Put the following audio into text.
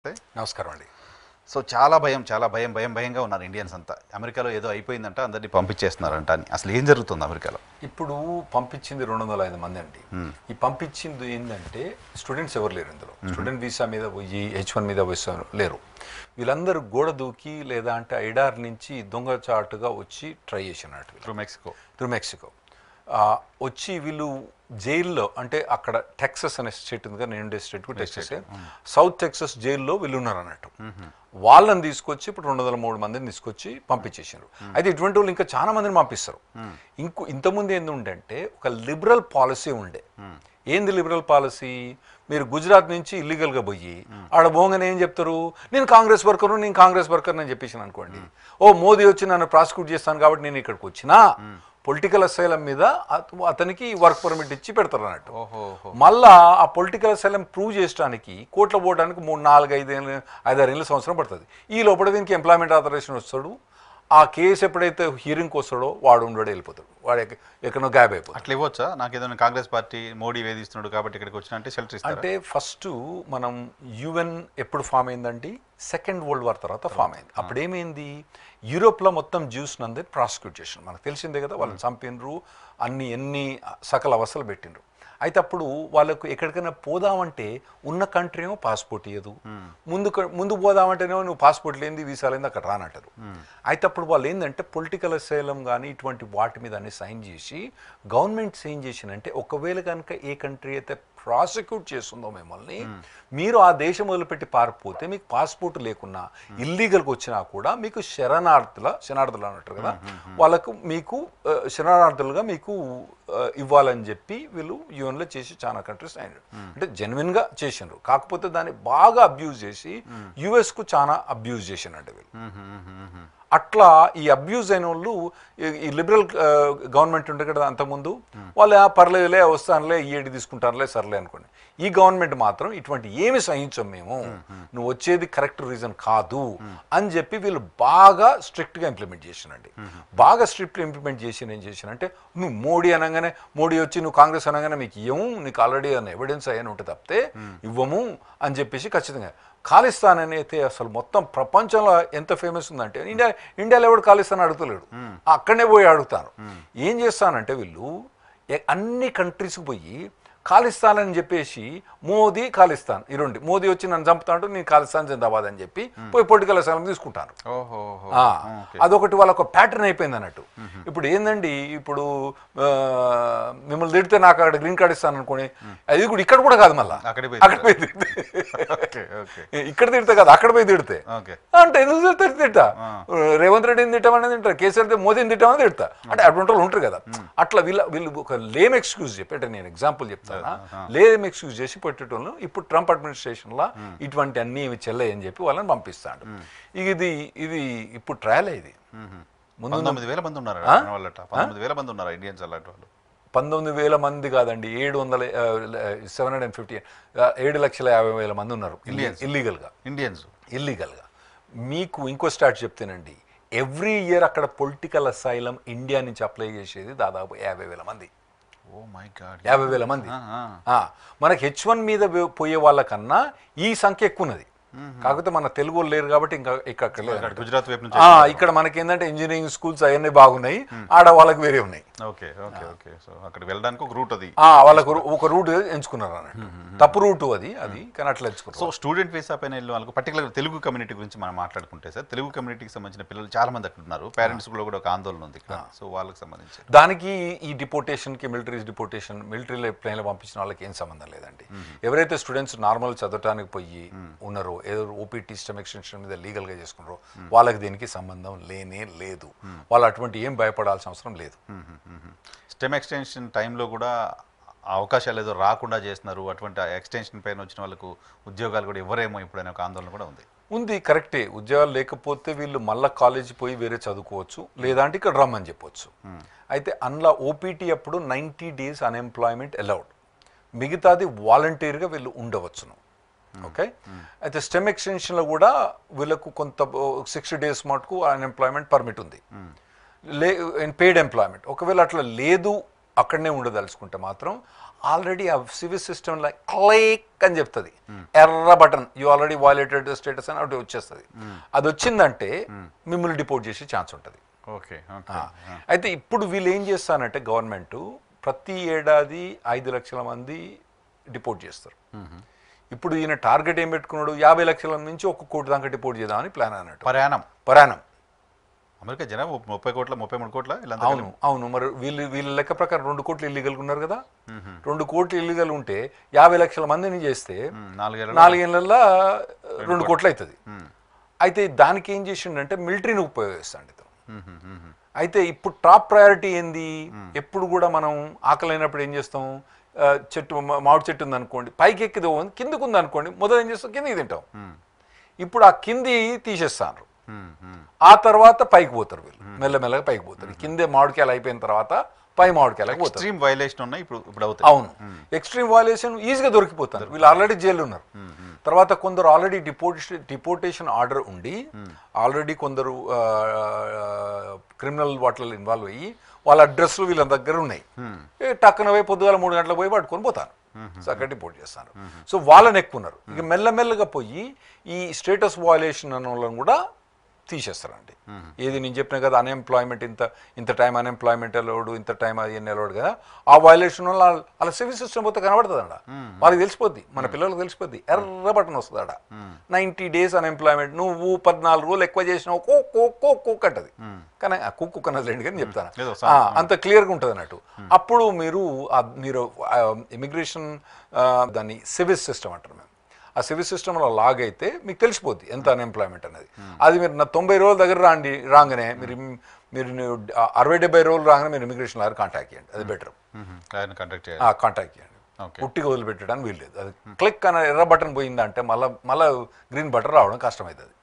నమస్కారం అండి. సో చాలా భయంగా ఉన్నారు ఇండియన్స్ అంతా. అమెరికాలో ఏదో అయిపోయిందంట, అందరినీ పంపించేస్తున్నారంట అని. అసలు ఏం జరుగుతుంది అమెరికాలో? ఇప్పుడు పంపించింది 205 మంది అండి. ఈ పంపించింది ఏంటంటే స్టూడెంట్స్ ఎవరు లేరు ఇందులో. స్టూడెంట్ వీసా మీద పోయి H1 మీద పోయి లేరు. వీళ్ళందరూ గోడ దూకి లేదా అంటే ఐడార్ నుంచి దొంగచాటుగా వచ్చి ట్రై చేసినట్టు త్రూ మెక్సికో వచ్చి వీళ్ళు జైల్లో, అంటే అక్కడ టెక్సస్ అనే స్టేట్ ఉంది కదా, నేను ఉండే స్టేట్ టెక్సస్, సౌత్ టెక్సస్ జైల్లో వీళ్ళు ఉన్నారు అన్నట్టు. వాళ్ళని తీసుకొచ్చి ఇప్పుడు 203 మందిని తీసుకొచ్చి పంపించేసారు. అయితే ఇటువంటి వాళ్ళు ఇంకా చాలా మందిని పంపిస్తారు. ఇంతకుముందు ఏంటంటే ఒక లిబరల్ పాలసీ ఉండే. ఏంది లిబరల్ పాలసీ? మీరు గుజరాత్ నుంచి ఇల్లీగల్గా పోయి ఆడ పోగానే ఏం చెప్తారు, నేను కాంగ్రెస్ వర్కర్ అని చెప్పేసాను అనుకోండి. మోదీ వచ్చి నన్ను ప్రాసిక్యూట్ చేస్తాను కాబట్టి నేను ఇక్కడికి వచ్చినా పొలిటికల్ అసైలం మీద అతనికి వర్క్ పర్మిట్ ఇచ్చి పెడతారు అన్నట్టు. మళ్ళా ఆ పొలిటికల్ అసైలం ప్రూవ్ చేయడానికి కోర్టులో పోవడానికి 3, 4, 5 ఏళ్ళ సంవత్సరం పడుతుంది. ఈ లోపల దీనికి ఎంప్లాయ్మెంట్ ఆథరైజేషన్ వస్తాడు. ఆ కేసు ఎప్పుడైతే హియరింగ్కి వస్తాడో వాడు వెళ్ళిపోతాడు, వాడు ఎక్కడో గ్యాప్ అయిపోతాడు. అట్లా ఇవ్వచ్చా? నాకు ఏదైనా కాంగ్రెస్ పార్టీ మోడీ వేధిస్తున్నాడు కాబట్టి ఇక్కడికి వచ్చిన అంటే షెల్టర్ ఇస్తారు అంటే ఫస్ట్ మనం UN ఎప్పుడు ఫామ్ అయిందండి? సెకండ్ వరల్డ్ వార్ తర్వాత ఫామ్ అయింది. అప్పుడు ఏమైంది, యూరోప్లో మొత్తం జ్యూస్ నందే ప్రాసిక్యూట్ చేసినారు. మనకు తెలిసిందే కదా, వాళ్ళని చంపినరు, ఎన్ని సకల అవస్థలు పెట్టినరు. అయితే అప్పుడు వాళ్ళకు ఎక్కడికైనా పోదామంటే ఉన్న కంట్రీ ఏమో పాస్పోర్ట్ ఇవ్వదు, ముందు పోదామంటేనేమో నువ్వు పాస్పోర్ట్ లేనిది వీసా లేనిది అక్కడ రానంటారు. అయితే అప్పుడు వాళ్ళు ఏంటంటే పొలిటికల్ అసైలం కానీ ఇటువంటి వాటి మీద అన్ని సైన్ చేసి గవర్నమెంట్స్ ఏం చేసినంటే, ఒకవేళ కనుక ఏ కంట్రీ అయితే ప్రాసిక్యూట్ చేస్తుందో మిమ్మల్ని, మీరు ఆ దేశం మొదలుపెట్టి పారిపోతే మీకు పాస్పోర్ట్ లేకున్నా ఇల్లీగల్గా వచ్చినా కూడా మీకు శరణార్థులు అన్నట్టు కదా, వాళ్ళకు మీకు శరణార్థులుగా మీకు ఇవ్వాలని చెప్పి వీళ్ళు యూఎన్లో చేసి చాలా కంట్రీస్ అయినారు. అంటే జెన్యున్గా చేసినారు. కాకపోతే దాన్ని బాగా అబ్యూజ్ చేసి యుఎస్కు చాలా అబ్యూజ్ చేసినట్టు వీళ్ళు. అట్లా ఈ అబ్యూజ్ అయిన వాళ్ళు, ఈ లిబరల్ గవర్నమెంట్ ఉంటే కదా అంతకుముందు, వాళ్ళు పర్లేదులే వస్తానులే ఈఏడి తీసుకుంటానులే సర్లే అనుకోండి. ఈ గవర్నమెంట్ మాత్రం ఇటువంటి ఏమి సహించం మేము, నువ్వు వచ్చేది కరెక్ట్ రీజన్ కాదు అని చెప్పి వీళ్ళు బాగా స్ట్రిక్ట్గా ఇంప్లిమెంట్ చేసినండి. బాగా స్ట్రిక్ట్గా ఇంప్లిమెంట్ చేసి ఏం చేసినంటే, నువ్వు మోడీ అనగానే, మోడీ వచ్చి నువ్వు కాంగ్రెస్ అనగానే మీకు ఇవ్వము, నీకు ఆల్రెడీ అన్న ఎవిడెన్స్ అయ్యని ఉంటే తప్పితే ఇవ్వము అని చెప్పేసి ఖచ్చితంగా. ఖాళిస్తాన్ అని అయితే అసలు మొత్తం ప్రపంచంలో ఎంత ఫేమస్ ఉందంటే, ఇండియాలో ఎవడు ఖాళిస్తాన్ అడుగుతలేడు, అక్కడనే పోయి అడుగుతాను. ఏం చేస్తానంటే వీళ్ళు అన్ని కంట్రీస్కి పోయి ఖాళిస్తాన్ అని చెప్పేసి మోదీ ఖాళిస్తాన్ ఈ రెండు, మోదీ వచ్చి నన్ను చంపుతాంటూ నేను ఖాళిస్తాన్ జిందాబాద్ అని చెప్పి పోయి పొలిటికల్ అసైలం తీసుకుంటాను. అదొకటి వాళ్ళొక ప్యాటర్న్ అయిపోయింది అన్నట్టు. ఇప్పుడు ఏందండి, ఇప్పుడు మిమ్మల్ని తిడితే నాకు అక్కడ గ్రీన్ కార్డ్ ఇస్తాను అనుకోండి, అది కూడా ఇక్కడ కూడా కాదు, మళ్ళీ అక్కడ పోయి తిడితే, ఇక్కడ తిడితే కాదు అక్కడ పోయి తిడితే అంటే ఎందుకు తిడతా, రేవంత్ రెడ్డిని తిట్టామని తింటారు, కేసీఆర్ మోదీని తిట్టామని తిడతా, అంటే అటువంటి వాళ్ళు ఉంటారు కదా. అట్లా వీళ్ళు ఒక లేమ్ ఎక్స్క్యూజ్ చెప్పి, అంటే నేను ఎగ్జాంపుల్ చెప్తాను, లేమ్ ఎక్స్క్యూజ్ చేసి పెట్టేటోళ్ళు. ఇప్పుడు ట్రంప్ అడ్మినిస్ట్రేషన్లో ఇటువంటి అన్ని చెల్లయ్యని చెప్పి వాళ్ళని పంపిస్తాడు. ఇది ఇప్పుడు ట్రయల్ ఇది. 19,000 మంది ఉన్నారు, 19,000 మంది ఉన్నారు ఇండియన్స్ అలాంటి వాళ్ళు. 19,000 మంది కాదండి, 7,50,000 మంది ఉన్నారు ఇల్లీగల్గా. మీకు ఇంకో స్టార్ట్ చెప్తేనండి, ఎవ్రీ ఇయర్ అక్కడ పొలిటికల్ అసైలం ఇండియా నుంచి అప్లై చేసేది దాదాపు 50,000 మంది. 50,000 మంది. మనకి H1 మీద పోయే వాళ్ళకన్నా ఈ సంఖ్య ఎక్కువ ఉన్నది. కాకపోతే మన తెలుగు వాళ్ళు లేరు కాబట్టి ఇంకా ఇక్కడ లేదు. గుజరాత్ వైపు నుంచి ఇక్కడ మనకి ఏంటంటే ఇంజనీరింగ్ స్కూల్స్ అవన్నీ బాగున్నాయి, ఆడ వాళ్ళకి వేరే ఉన్నాయి. సో అక్కడ వెళ్ళడానికి ఒక రూట్, అది వాళ్ళకు ఒక రూట్ ఎంచుకున్నారు అన్నట్టు. తప్పు రూట్ అది కానీ అట్లా ఎంచుకున్నారు. సో స్టూడెంట్ వీసా పైన వెళ్ళిన వాళ్ళకు పర్టికులర్ తెలుగు కమ్యూనిటీ గురించి మనం మాట్లాడుకుంటే సార్, తెలుగు కమ్యూనిటీకి సంబంధించిన పిల్లలు చాలా మంది అక్కడ ఉన్నారు. పేరెంట్స్ కూడా ఒక ఆందోళన ఉంది ఇక్కడ. సో వాళ్ళకి సంబంధించి దానికి ఈ డిపోటేషన్కి, మిలిటరీ ప్లేన్లో పంపించిన వాళ్ళకి ఏం సంబంధం లేదండి. ఎవరైతే స్టూడెంట్స్ నార్మల్ చదవటానికి పోయి ఉన్నారో, ఏదో ఓపీటీ స్టెమ్ ఎక్స్టెన్షన్ మీద లీగల్గా చేసుకున్నారో, వాళ్ళకి దీనికి సంబంధం లేనే లేదు. వాళ్ళు అటువంటి ఏం భయపడాల్సిన అవసరం లేదు. స్టెమ్ ఎక్స్టెన్షన్ టైంలో కూడా అవకాశాలు ఏదో రాకుండా చేస్తున్నారు. అటువంటి ఎక్స్టెన్షన్ పైన వచ్చిన వాళ్ళకు ఉద్యోగాలు కూడా ఇవ్వరేమో ఇప్పుడు అనే ఒక ఆందోళన కూడా ఉంది. కరెక్టే, ఉద్యోగాలు లేకపోతే వీళ్ళు మళ్ళీ కాలేజీ పోయి వేరే చదువుకోవచ్చు, లేదంటే ఇక్కడ రమ్మని చెప్పొచ్చు. అయితే అందులో ఓపీటీ అప్పుడు 90 days అన్ఎంప్లాయ్మెంట్ అలౌడ్, మిగతాది వాలంటీర్గా వీళ్ళు ఉండవచ్చును. ఓకే. అయితే స్టెమ్ ఎక్స్టెన్షన్లో కూడా వీళ్ళకు కొంత 60 days మటుకు అన్ఎంప్లాయ్మెంట్ పర్మిట్ ఉంది, పెయిడ్ ఎంప్లాయ్మెంట్. ఒకవేళ అట్లా లేదు, అక్కడనే ఉండదలుచుకుంటే మాత్రం ఆల్రెడీ ఆ సివిల్ సిస్టమ్ లైక్ క్లిక్ అని చెప్తుంది, ఎర్ర button you already violated status అని ఒకటి వచ్చేస్తుంది. అది వచ్చిందంటే మిమ్మల్ని డిపోర్ట్ చేసే ఛాన్స్ ఉంటుంది. ఓకే. అయితే ఇప్పుడు వీళ్ళు ఏం చేస్తారంటే గవర్నమెంట్ ప్రతి ఏడాది 5 లక్షల మంది డిపోర్ట్ చేస్తారు. ఇప్పుడు ఈయన టార్గెట్ ఏం పెట్టుకున్నాడు, 50 లక్షల నుంచి 1 కోటి దాకా డిపోర్ట్ చేద్దామని ప్లాన్ అన్నట్టు. పరాణం అమెరికా జనాభా 30 కోట్ల 33 కోట్ల. అవును. మరి వీళ్ళ లెక్క ప్రకారం 2 కోట్లు ఇల్లీగల్ ఉన్నారు కదా. 2 కోట్లు ఇల్లీగల్ ఉంటే 50 లక్షల మందిని చేస్తే 4 ఏళ్ళల్లో 2 కోట్లు అవుతుంది. అయితే దానికి ఏం చేసిండంటే మిలిటరీని ఉపయోగిస్తాడు ఇతను. అయితే ఇప్పుడు టాప్ ప్రయారిటీ ఏంది, ఎప్పుడు కూడా మనం ఆకలైనప్పుడు ఏం చేస్తాం, చెట్టు మామిడి చెట్టు ఉందనుకోండి, పైకి ఎక్కిది కిందకు ఉందనుకోండి, మొదలు ఏం చేస్తాం, కిందికి తింటాం. ఇప్పుడు ఆ కింది తీసేస్తాను, ఆ తర్వాత పైకి పోతారు వీళ్ళు, మెల్లమెల్లగా పైకి పోతారు. కిందే మామిడికాయలు అయిపోయిన తర్వాత పై మామిడికాయలకు పోతారు. ఎక్స్ట్రీమ్ వైలేషన్ ఉన్నాయి ఇప్పుడు అవును, ఎక్స్ట్రీమ్ వైలేషన్ ఈజీగా దొరికిపోతారు. వీళ్ళు ఆల్రెడీ జైలు ఉన్నారు. తర్వాత కొందరు ఆల్రెడీ డిపోర్టేషన్ ఆర్డర్ ఉండి ఆల్రెడీ కొందరు క్రిమినల్ వాటిలో ఇన్వాల్వ్ అయ్యి వాళ్ళ అడ్రస్లు వీళ్ళ దగ్గర ఉన్నాయి. టక్కున పోయి పొద్దుగాల 3 గంటలకు పోయి పట్టుకొని పోతారు, చక్కగా డిపోర్ట్ చేస్తారు. సో వాళ్ళని ఎక్కున్నారు. ఇక మెల్లమెల్లగా పోయి ఈ స్టేటస్ వైలేషన్ అన్న వాళ్ళని కూడా తీసేస్తారండి. ఏది నేను చెప్పిన కదా, అన్ఎంప్లాయ్మెంట్ ఇంత టైం అన్ఎంప్లాయ్మెంట్ అలవాడు, ఇంత టైం అది అలవాడు కదా, ఆ వైలేషన్ వల్ల అలా సివిల్ సిస్టమ్ పోతే కనబడుతుంది అక్కడ. వాళ్ళకి తెలిసిపోద్ది, మన పిల్లలకు తెలిసిపోద్ది, ఎర్ర బటన్ వస్తుంది అక్కడ, 90 days అన్ఎంప్లాయ్మెంట్, నువ్వు 14 రోజులు ఎక్కువ చేసినావు కుక్ అంటది. కానీ ఆ కుక్కు కనలేండి కానీ చెప్తాను, అంత క్లియర్గా ఉంటుంది అన్నట్టు. అప్పుడు మీరు ఇమిగ్రేషన్ దాన్ని సివిల్ సిస్టమ్ అంటారు మేము. ఆ సివిల్ సిస్టంలో లాగ్ అయితే మీకు తెలిసిపోద్ది ఎంత అన్ఎంప్లాయ్మెంట్ అనేది. అది మీరు 90 రోజుల దగ్గర రాగానే మీరు 60-70 రోజులు రాగానే మీరు ఇమిగ్రేషన్ లాగా కాంటాక్ట్ చేయండి, అది బెటర్. కాంటాక్ట్ చేయండి, పుట్టిగా వదిలిపెట్టడానికి వీల్లేదు. అది క్లిక్ అనే ఎర్ర బటన్ పోయిందంటే మళ్ళీ గ్రీన్ బటన్ రావడం కష్టమవుతుంది.